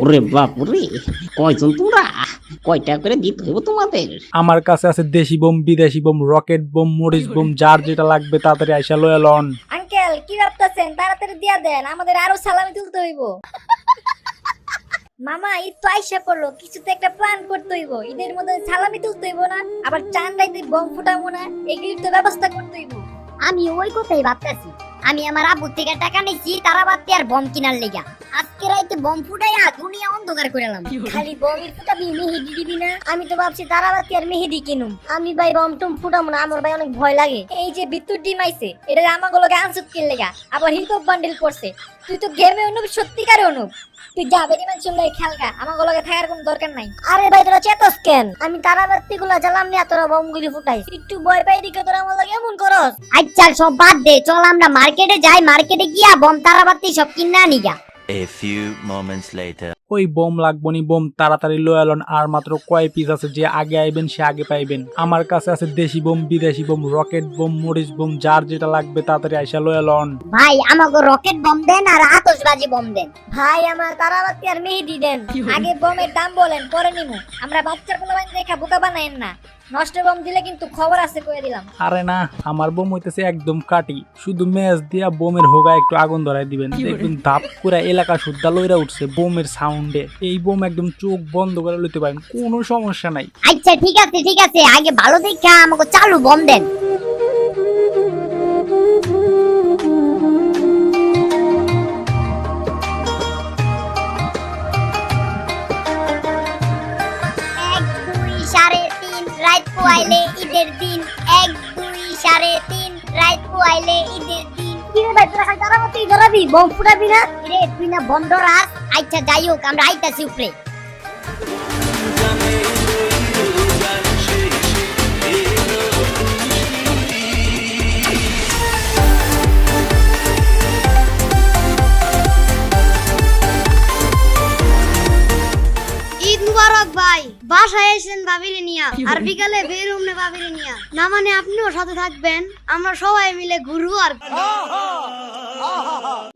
ওরে বাপুরে, কয়জন তোমরা? কয়টা করে দিতে হইব তোমাদের? আমার কাছে আছে দেশি বোম, বিদেশি বোম, রকেট বোম, মরিচ বোম, যার যেটা লাগবে তাড়াতাড়ি আইসা লয়ে লন। আঙ্কেল কি ভাবতেছেন? তাড়াতাড়ি দিয়া দেন, আমাদের আরো সালামি তুলতে হইব। মামা ঈদ তো আইসা পড়লো, কিছু তো একটা প্ল্যান করতে হইব। ঈদের মধ্যে সালামি তুলতে হইব না, আবার চান রাইতে বম ফুটাবো না, এগুলির তো ব্যবস্থা করতে হইব। আমি ওই কথাই ভাবতেছি। আমি আমার আব্বু থেকে টাকা নিয়েছি তারাবাতি আর বম কিনার লেগা। আজকে রাইতে বম ফুটাইয়া দুনিয়া অন্ধকার করেলাম। খালি বমের ফুটাবি, মেহেদি দিবি না? আমি তো ভাবছি তারাবাতি আর মেহেদি কিনুম। আমি ভাই বম টম ফুটাবো না, আমার ভাই অনেক ভয় লাগে। এই যে বিদ্যুৎ ডিম আইছে, এটা আমাগুলোকে আনসুত কিন লেগা, আবার হিপহপ বান্ডেল করছে। তুই তো গেমে অনুপ, সত্যিকারে অনুপ। তুই যা বেরিমান চলে খেলগা, আমাগুলোকে থাকার কোনো দরকার নাই। আরে ভাই তোরা চেতস কেন? আমি তারাবাতি গুলা জ্বালাম নিয়ে তোরা বম গুলি ফুটাই। একটু ভয় পাই দিকে তোরা আমার লাগে এমন করস। আচ্ছা সব বাদ দে, চল আমরা মার্কেটে যাই। মার্কেটে গিয়া বম তারাবাতি সব কিনা নিগা। A few moments later. ওই বোম লাগবো নি, বোম তাড়াতাড়ি লয়ে লন। আর মাত্র কয় পিস আছে, যে আগে আইবেন সে আগে পাইবেন। আমার কাছে আছে দেশি বোম, বিদেশি বোম, রকেট বোম, মরিচ বোম, যার যেটা লাগবে তাড়াতাড়ি আইসা লয়ে লন। ভাই আমাকে রকেট বম দেন আর আতশবাজি বম দেন। ভাই আমার তারাবাতি আর মেহেদি দেন। আগে বমের দাম বলেন, পরে নিমু। আমরা বাচ্চার কোনো বান দেখা বোকা বানায়েন না। নষ্ট বম দিলে কিন্তু খবর আছে কয়ে দিলাম। আরে না, আমার বোম হইতেছে একদম কাটি। শুধু ম্যাচ দিয়া বোমের হোগা একটু আগুন ধরাই দিবেন, দেখবেন ধাপ করে এলাকা সুদ্ধা লইরা উঠছে বোমের সাউন্ডে। এই বোম একদম চোখ বন্ধ করে লইতে পারেন, কোনো সমস্যা নাই। আচ্ছা ঠিক আছে ঠিক আছে, আগে ভালো দেখা আমাকে চালু বম দেন। পোয়াইলে ঈদের দিন, 1 2 3.5 রাত পোয়াইলে ঈদের দিন। কি রে ভাই, তোরা খালি তারাবাতি ধরাবি, বম ফুটাবি না? রে তুই না বন্ধ রাখ। আচ্ছা যাই হোক, আমরা আইতাছি উপরে। ঈদ মুবারক ভাই, বাসায় এসেছেন ভাবিরে নিয়া, আর বিকালে বের হমনে ভাবিরে নিয়া। না মানে আপনিও সাথে থাকবেন, আমরা সবাই মিলে ঘুরবো আর কি।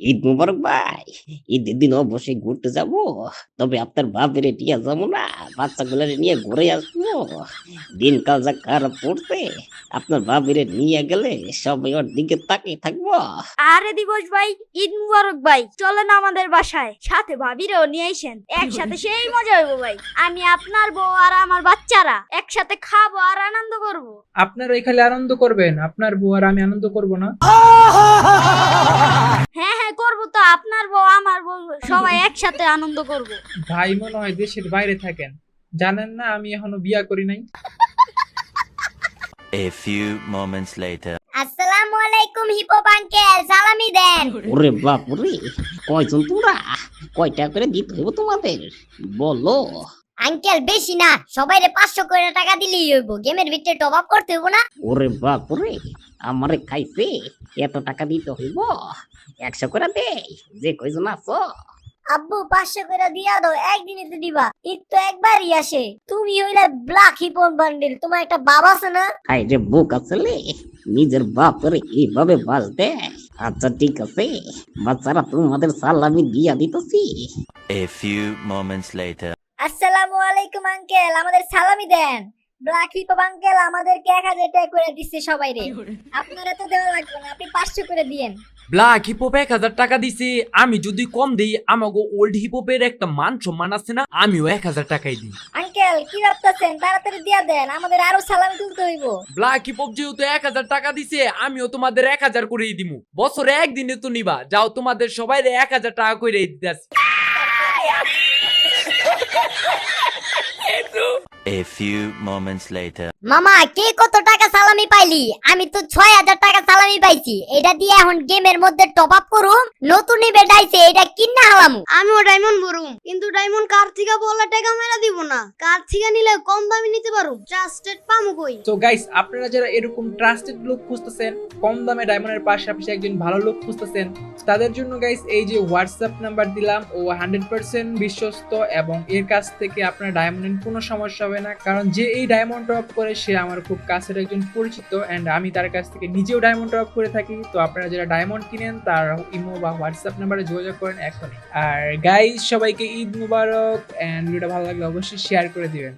ঈদ মুবারক ভাই, ঈদের দিন অবশ্যই ঘুরতে যাব। তবে আপনার বাপের টিয়া যাবো না, বাচ্চাগুলারে নিয়ে ঘুরে আসবো। দিনকাল যা খারাপ পড়ছে, আপনার বাপের নিয়ে গেলে সবাই ওর দিকে তাকিয়ে থাকবো। আরে দিবস ভাই, ঈদ মুবারক ভাই, চলেন আমাদের বাসায়, সাথে ভাবিরেও নিয়ে আইসেন। একসাথে সেই মজা হইব ভাই। আমি আপনার বউ আর আমার বাচ্চারা একসাথে খাবো আর আনন্দ করব। আপনারা এখানে আনন্দ করবেন, আপনার বউ আর আমি আনন্দ করব না? হ্যাঁ হ্যাঁ করবো তো, আপনার বউ আমার বউ সবাই একসাথে আনন্দ করব। ভাই মনে হয় দেশের বাইরে থাকেন, জানেন না আমি এখনো বিয়া করি নাই। A few moments later. আসসালামু আলাইকুম হিপহপ আঙ্কেল, সালামি দেন। ওরে বাপুরে, কয়জন তোমরা? কয়টা করে দিতে হইব তোমাদের? বলো। আঙ্কেল বেশি না, সবাইরে 500 করে টাকা দিলেই হইব। গেমের ভিতরে টপ আপ করতে হইব না? ওরে বাপুরে, আমারে খাইছে এত টাকা দিতে হইব? 100 করে দেই, যে কয়জন আছো। আব্বু 500 করে দিয়া দাও, একদিনে তো দিবা। ঈদ তো একবারই আসে। তুমি হইলে ব্ল্যাক হিপহপ বান্ডেল, তোমার একটা বাবা আছে না? আই রে বুক আসলে নিজের বাপের এইভাবে বাজতে। আচ্ছা ঠিক আছে, বাচ্চারা তোমাদের সালামি দিয়া দিতেছি। A few moments later. আসসালামু আলাইকুম আঙ্কেল, আমাদের সালামি দেন। ব্ল্যাক হিপহপ আঙ্কেল আমাদেরকে 1000 টাকা করে দিচ্ছে সবাইরে। আপনারা তো দেওয়া লাগবে না, আপনি 500 করে দিয়েন। ব্ল্যাক হিপহপ 1000 টাকা দিছে, আমি যদি কম দিই আমাগো ওল্ড হিপহপের একটা মান সম্মান আছে না, আমিও 1000 টাকাই দিই। আঙ্কেল কি ভাবতেছেন? তাড়াতাড়ি দিয়া দেন, আমাদের আরো সালামি তুলতে হইব। ব্ল্যাক হিপহপ যেহেতু 1000 টাকা দিছে, আমিও তোমাদের 1000 করেই দিমু। বছরে একদিনে তো নিবা, যাও তোমাদের সবাইরে 1000 টাকা করে দিতেছি। A few moments later. মামা কে কত টাকা সালামি পাইলি? আমি তো 6000 টাকা সালামি পাইছি। এটা দিয়ে এখন গেমের মধ্যে টপ আপ করুম, নতুন ইভেন্ট আইছে এটা কিনা হালামু। আমিও ডায়মন্ড ভরুম, কিন্তু ডায়মন্ড কার থেকে বলে টাকা মেরা দিব না, কার থেকে নিলে কম দামে নিতে পারো, ট্রাস্টেড পামু কই। তো গাইস, আপনারা যারা এরকম ট্রাস্টেড লোক খুঁজতেছেন, কম দামে ডায়মন্ডের পাশাপাশি একজন ভালো লোক খুঁজতেছেন, তাদের জন্য গাইস এই যে হোয়াটসঅ্যাপ নাম্বার দিলাম, ও 100% বিশ্বস্ত এবং এর কাছ থেকে আপনার ডায়মন্ডের কোনো সমস্যা হবে না। কারণ যে এই ডায়মন্ড টপ করে সে আমার খুব কাছের একজন পরিচিত, এন্ড আমি তার কাছ থেকে নিজেও ডায়মন্ড টপ করে থাকি। তো আপনারা যারা ডায়মন্ড কিনেন তার ইমো বা হোয়াটসঅ্যাপ নাম্বারে যোগাযোগ করেন এখনই। আর গাইস, সবাইকে ঈদ মুবারক, এন্ড ভিডিওটা ভালো লাগলে অবশ্যই শেয়ার করে দিবেন।